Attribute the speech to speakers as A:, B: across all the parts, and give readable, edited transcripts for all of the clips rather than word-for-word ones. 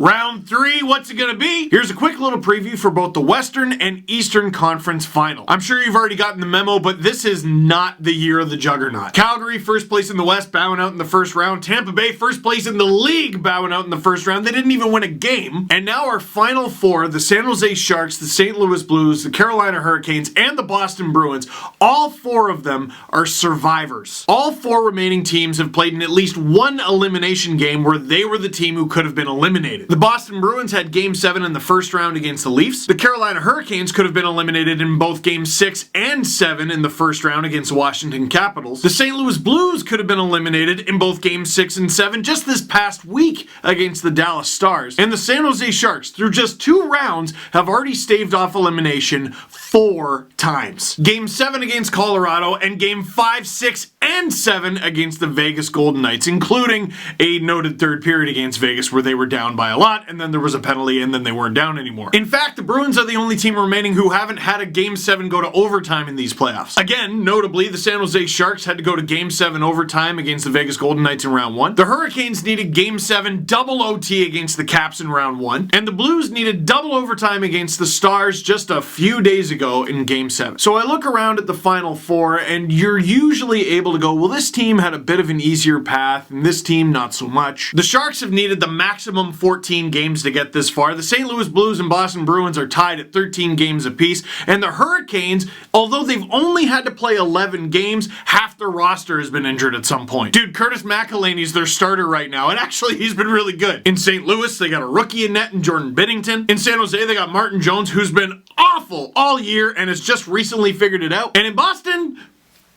A: Round 3, what's it gonna be? Here's a quick little preview for both the Western and Eastern Conference Final. I'm sure you've already gotten the memo, but this is not the year of the juggernaut. Calgary, first place in the West, bowing out in the first round. Tampa Bay, first place in the league, bowing out in the first round. They didn't even win a game. And now our Final Four, the San Jose Sharks, the St. Louis Blues, the Carolina Hurricanes, and the Boston Bruins, all 4 of them are survivors. All 4 remaining teams have played in at least one elimination game where they were the team who could have been eliminated. The Boston Bruins had Game 7 in the first round against the Leafs. The Carolina Hurricanes could have been eliminated in both Game 6 and 7 in the first round against the Washington Capitals. The St. Louis Blues could have been eliminated in both Game 6 and 7 just this past week against the Dallas Stars. And the San Jose Sharks, through just 2 rounds, have already staved off elimination 4 times. Game 7 against Colorado and Game 5, 6, and 7 against the Vegas Golden Knights, including a noted third period against Vegas where they were down by a lot, and then there was a penalty, and then they weren't down anymore. In fact, the Bruins are the only team remaining who haven't had a Game 7 go to overtime in these playoffs. Again, notably, the San Jose Sharks had to go to Game 7 overtime against the Vegas Golden Knights in round 1. The Hurricanes needed Game 7 double OT against the Caps in round 1. And the Blues needed double overtime against the Stars just a few days ago in Game 7. So I look around at the Final Four, and you're usually able to go, well, this team had a bit of an easier path, and this team not so much. The Sharks have needed the maximum 14 games to get this far. The St. Louis Blues and Boston Bruins are tied at 13 games apiece. And the Hurricanes, although they've only had to play 11 games, half their roster has been injured at some point. Dude, Curtis McElhinney's their starter right now, and actually he's been really good. In St. Louis, they got a rookie in net in Jordan Binnington. In San Jose, they got Martin Jones, who's been awful all year and has just recently figured it out. And in Boston,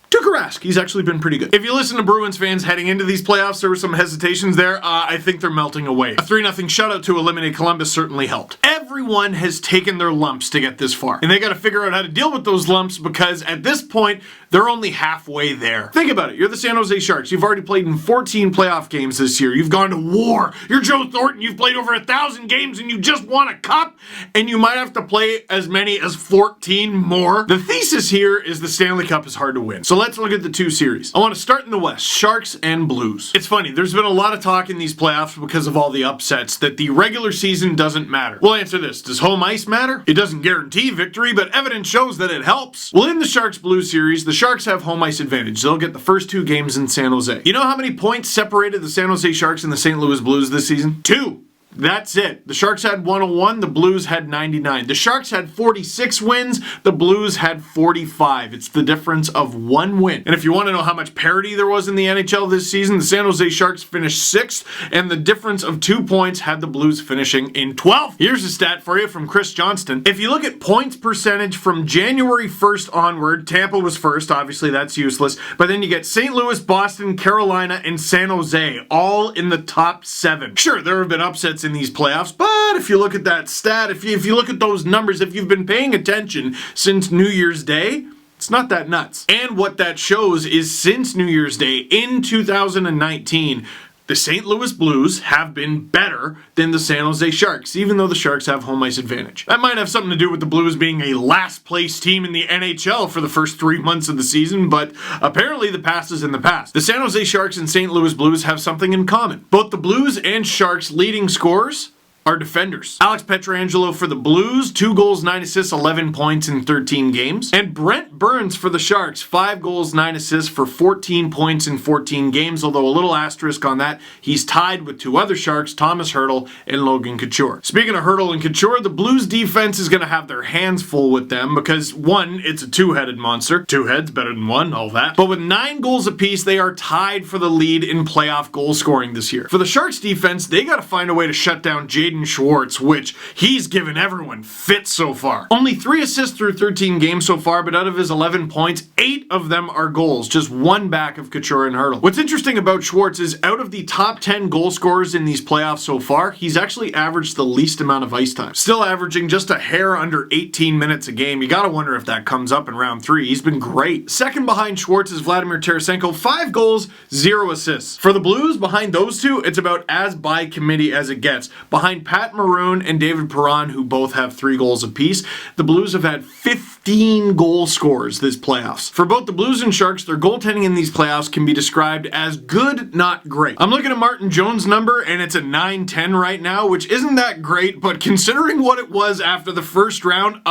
A: Tuukka Rask, he's actually been pretty good. If you listen to Bruins fans heading into these playoffs, there were some hesitations there. I think they're melting away. A 3-0 shutout to eliminate Columbus certainly helped. Everyone has taken their lumps to get this far, and they got to figure out how to deal with those lumps because at this point, they're only halfway there. Think about it. You're the San Jose Sharks. You've already played in 14 playoff games this year. You've gone to war. You're Joe Thornton. You've played over 1,000 games and you just won a cup, and you might have to play as many as 14 more. The thesis here is the Stanley Cup is hard to win. So let's look at the 2 series. I want to start in the West, Sharks and Blues. It's funny, there's been a lot of talk in these playoffs because of all the upsets that the regular season doesn't matter. We'll answer this. Does home ice matter? It doesn't guarantee victory, but evidence shows that it helps. Well, in the Sharks-Blues series, the Sharks have home ice advantage. They'll get the first 2 games in San Jose. You know how many points separated the San Jose Sharks and the St. Louis Blues this season? 2. That's it. The Sharks had 101, the Blues had 99. The Sharks had 46 wins, the Blues had 45. It's the difference of 1 win. And if you want to know how much parity there was in the NHL this season, the San Jose Sharks finished 6th, and the difference of 2 points had the Blues finishing in 12th. Here's a stat for you from Chris Johnston. If you look at points percentage from January 1st onward, Tampa was first, obviously that's useless, but then you get St. Louis, Boston, Carolina, and San Jose, all in the top 7. Sure, there have been upsets in these playoffs, but if you look at that stat, if you look at those numbers, if you've been paying attention since New Year's Day, it's not that nuts. And what that shows is since New Year's Day in 2019, the St. Louis Blues have been better than the San Jose Sharks, even though the Sharks have home ice advantage. That might have something to do with the Blues being a last place team in the NHL for the first 3 months of the season, but apparently the past is in the past. The San Jose Sharks and St. Louis Blues have something in common. Both the Blues and Sharks leading scorers are defenders. Alex Pietrangelo for the Blues, 2 goals, 9 assists, 11 points in 13 games. And Brent Burns for the Sharks, 5 goals, 9 assists for 14 points in 14 games, although a little asterisk on that, he's tied with 2 other Sharks, Thomas Hertl and Logan Couture. Speaking of Hertl and Couture, the Blues defense is going to have their hands full with them because 1, it's a 2-headed monster. 2 heads, better than 1, all that. But with 9 goals apiece, they are tied for the lead in playoff goal scoring this year. For the Sharks defense, they got to find a way to shut down Jaden Schwartz, which he's given everyone fits so far. Only 3 assists through 13 games so far, but out of his 11 points, 8 of them are goals, just 1 back of Couture and Hertl. What's interesting about Schwartz is out of the top 10 goal scorers in these playoffs so far, he's actually averaged the least amount of ice time. Still averaging just a hair under 18 minutes a game. You gotta wonder if that comes up in round 3. He's been great. Second behind Schwartz is Vladimir Tarasenko, 5 goals, 0 assists. For the Blues, behind those 2, it's about as by committee as it gets. Behind Behind Pat Maroon and David Perron, who both have 3 goals apiece, the Blues have had 15 goal scorers this playoffs. For both the Blues and Sharks, their goaltending in these playoffs can be described as good, not great. I'm looking at Martin Jones' number, and it's a 910 right now, which isn't that great, but considering what it was after the first round,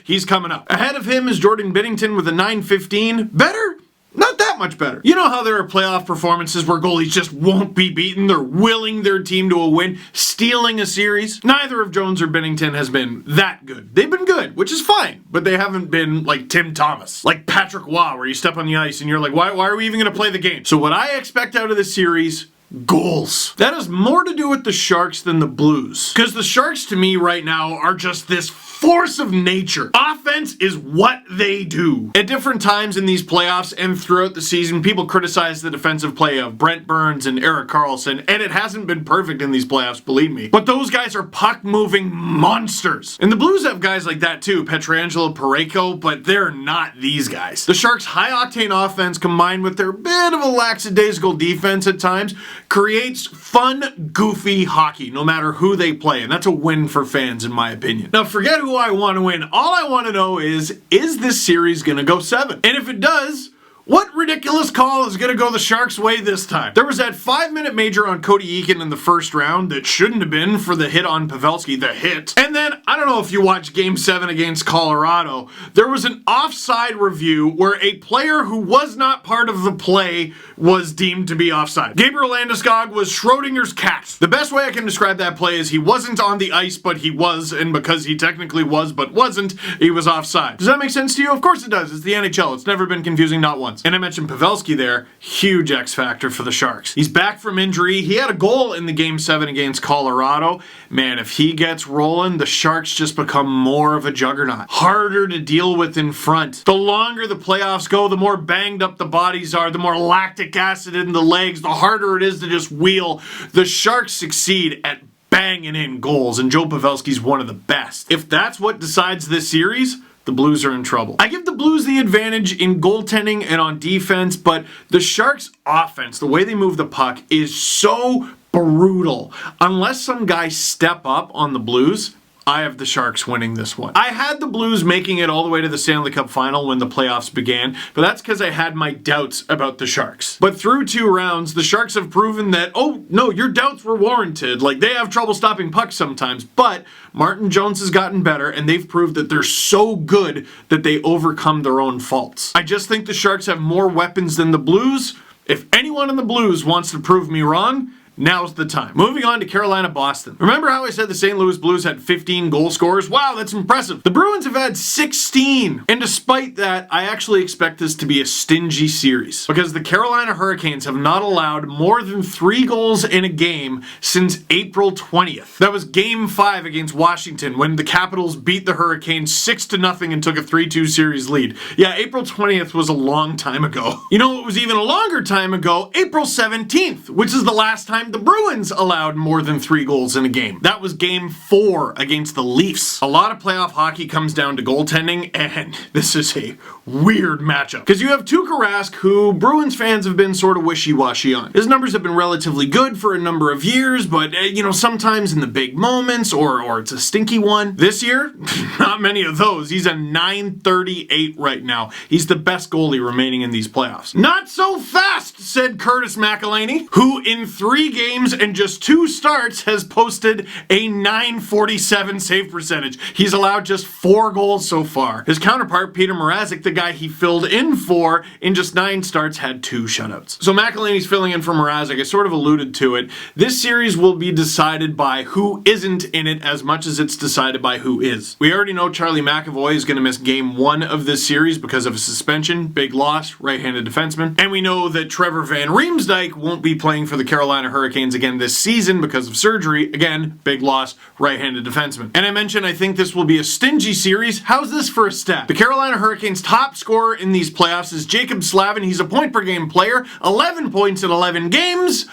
A: he's coming up. Ahead of him is Jordan Binnington with a 915. Better? Not that much better. You know how there are playoff performances where goalies just won't be beaten? They're willing their team to a win, stealing a series? Neither of Jones or Binnington has been that good. They've been good, which is fine, but they haven't been like Tim Thomas, like Patrick Waugh, where you step on the ice and you're like, why are we even going to play the game? So what I expect out of this series, goals. That has more to do with the Sharks than the Blues. Because the Sharks to me right now are just this force of nature. Offense is what they do. At different times in these playoffs and throughout the season, people criticize the defensive play of Brent Burns and Erik Karlsson, and it hasn't been perfect in these playoffs, believe me. But those guys are puck-moving monsters. And the Blues have guys like that too, Pietrangelo, Parayko, but they're not these guys. The Sharks' high-octane offense combined with their bit of a lackadaisical defense at times creates fun, goofy hockey, no matter who they play, and that's a win for fans in my opinion. Now forget who I want to win. All I want to know is this series going to go 7? And if it does, what ridiculous call is going to go the Sharks' way this time? There was that 5-minute major on Cody Eakin in the first round that shouldn't have been for the hit on Pavelski, the hit. And then, I don't know if you watched Game 7 against Colorado, there was an offside review where a player who was not part of the play was deemed to be offside. Gabriel Landeskog was Schrodinger's cat. The best way I can describe that play is he wasn't on the ice, but he was, and because he technically was but wasn't, he was offside. Does that make sense to you? Of course it does. It's the NHL. It's never been confusing, not once. And I mentioned Pavelski there, huge X-Factor for the Sharks. He's back from injury. He had a goal in the Game 7 against Colorado. Man, if he gets rolling, the Sharks just become more of a juggernaut. Harder to deal with in front. The longer the playoffs go, the more banged up the bodies are, the more lactic acid in the legs, the harder it is to just wheel. The Sharks succeed at banging in goals, and Joe Pavelski's one of the best. If that's what decides this series, the Blues are in trouble. I give the Blues the advantage in goaltending and on defense, but the Sharks' offense, the way they move the puck, is so brutal. Unless some guys step up on the Blues, I have the Sharks winning this one. I had the Blues making it all the way to the Stanley Cup Final when the playoffs began, but that's because I had my doubts about the Sharks. But through 2 rounds, the Sharks have proven that, oh, no, your doubts were warranted. Like, they have trouble stopping pucks sometimes, but Martin Jones has gotten better, and they've proved that they're so good that they overcome their own faults. I just think the Sharks have more weapons than the Blues. If anyone in the Blues wants to prove me wrong, now's the time. Moving on to Carolina-Boston. Remember how I said the St. Louis Blues had 15 goal scorers? Wow, that's impressive. The Bruins have had 16. And despite that, I actually expect this to be a stingy series because the Carolina Hurricanes have not allowed more than 3 goals in a game since April 20th. That was Game 5 against Washington when the Capitals beat the Hurricanes 6-0 and took a 3-2 series lead. Yeah, April 20th was a long time ago. You know what was even a longer time ago? April 17th, which is the last time the Bruins allowed more than 3 goals in a game. That was Game 4 against the Leafs. A lot of playoff hockey comes down to goaltending, and this is a weird matchup. Because you have Tuukka Rask, who Bruins fans have been sort of wishy-washy on. His numbers have been relatively good for a number of years, but, sometimes in the big moments, or it's a stinky one. This year, not many of those. He's a .938 right now. He's the best goalie remaining in these playoffs. Not so fast, said Curtis McElhinney, who in 3 games and just 2 starts has posted a .947 save percentage. He's allowed just 4 goals so far. His counterpart, Peter Mrazek, the guy he filled in for in just 9 starts, had 2 shutouts. So McElhinney's filling in for Mrazek. I sort of alluded to it. This series will be decided by who isn't in it as much as it's decided by who is. We already know Charlie McAvoy is going to miss Game 1 of this series because of a suspension. Big loss, right-handed defenseman. And we know that Trevor Van Riemsdyk won't be playing for the Carolina Hurricanes again this season because of surgery. Again, big loss, right-handed defenseman. And I mentioned I think this will be a stingy series. How's this for a stat? The Carolina Hurricanes' top scorer in these playoffs is Jacob Slavin. He's a point-per-game player, 11 points in 11 games.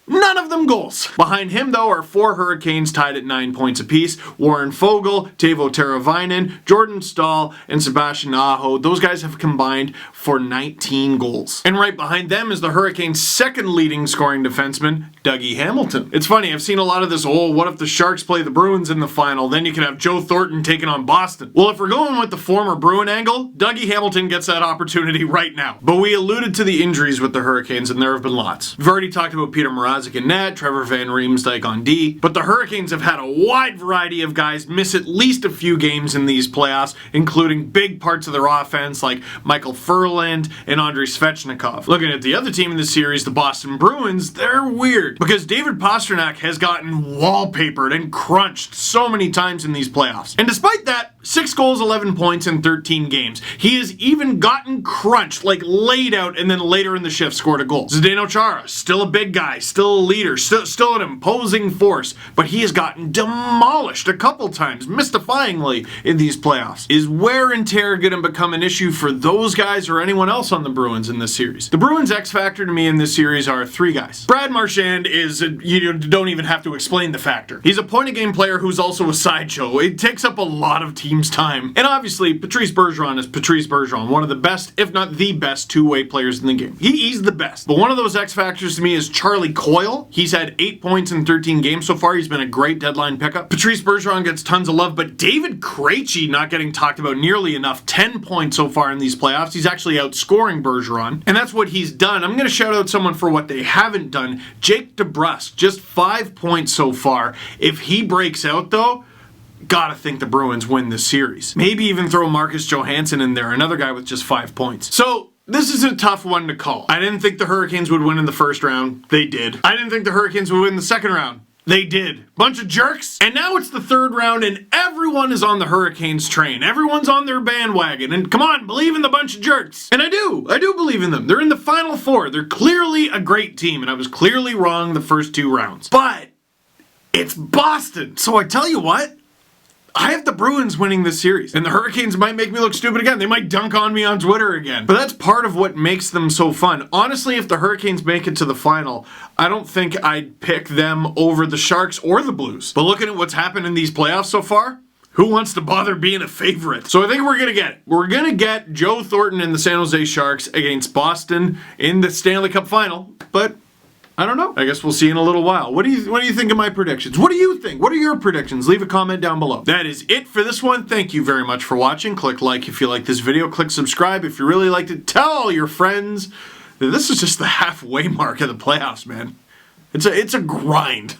A: None of them goals. Behind him, though, are 4 Hurricanes tied at 9 points apiece. Warren Foegele, Teuvo Teravainen, Jordan Staal, and Sebastian Aho. Those guys have combined for 19 goals. And right behind them is the Hurricanes' second leading scoring defenseman, Dougie Hamilton. It's funny, I've seen a lot of this, what if the Sharks play the Bruins in the final? Then you could have Joe Thornton taking on Boston. Well, if we're going with the former Bruin angle, Dougie Hamilton gets that opportunity right now. But we alluded to the injuries with the Hurricanes, and there have been lots. We've already talked about Peter Mrazek in net, Trevor Van Riemsdyk on D, but the Hurricanes have had a wide variety of guys miss at least a few games in these playoffs, including big parts of their offense like Michael Furland and Andrei Svechnikov. Looking at the other team in the series, the Boston Bruins, they're weird because David Pastrnak has gotten wallpapered and crunched so many times in these playoffs. And despite that, 6 goals, 11 points in 13 games. He has even gotten crunched, like laid out, and then later in the shift scored a goal. Zdeno Chara, still a big guy, still a leader, still an imposing force, but he has gotten demolished a couple times, mystifyingly, in these playoffs. Is wear and tear going to become an issue for those guys or anyone else on the Bruins in this series? The Bruins X-Factor to me in this series are 3 guys. Brad Marchand is, you don't even have to explain the factor. He's a point-of-game player who's also a sideshow. It takes up a lot of team's time. And obviously, Patrice Bergeron is Patrice Bergeron, one of the best, if not the best, two-way players in the game. He's the best. But one of those X-Factors to me is Charlie Coyle. He's had 8 points in 13 games so far. He's been a great deadline pickup. Patrice Bergeron gets tons of love, but David Krejci not getting talked about nearly enough. 10 points so far in these playoffs. He's actually outscoring Bergeron, and that's what he's done. I'm going to shout out someone for what they haven't done. Jake DeBrusk, just 5 points so far. If he breaks out, though, gotta think the Bruins win this series. Maybe even throw Marcus Johansson in there, another guy with just 5 points. So, this is a tough one to call. I didn't think the Hurricanes would win in the first round. They did. I didn't think the Hurricanes would win in the second round. They did. Bunch of jerks. And now it's the third round and everyone is on the Hurricanes train. Everyone's on their bandwagon. And come on, believe in the bunch of jerks. And I do believe in them. They're in the Final Four. They're clearly a great team. And I was clearly wrong the first 2 rounds. But it's Boston. So I tell you what, I have the Bruins winning this series. And the Hurricanes might make me look stupid again. They might dunk on me on Twitter again. But that's part of what makes them so fun. Honestly, if the Hurricanes make it to the final, I don't think I'd pick them over the Sharks or the Blues. But looking at what's happened in these playoffs so far, who wants to bother being a favorite? So I think we're going to get it. We're going to get Joe Thornton and the San Jose Sharks against Boston in the Stanley Cup final. But I don't know. I guess we'll see in a little while. What do you think of my predictions? What do you think? What are your predictions? Leave a comment down below. That is it for this one. Thank you very much for watching. Click like if you like this video. Click subscribe if you really liked it. Tell all your friends. This is just the halfway mark of the playoffs, man. It's a grind.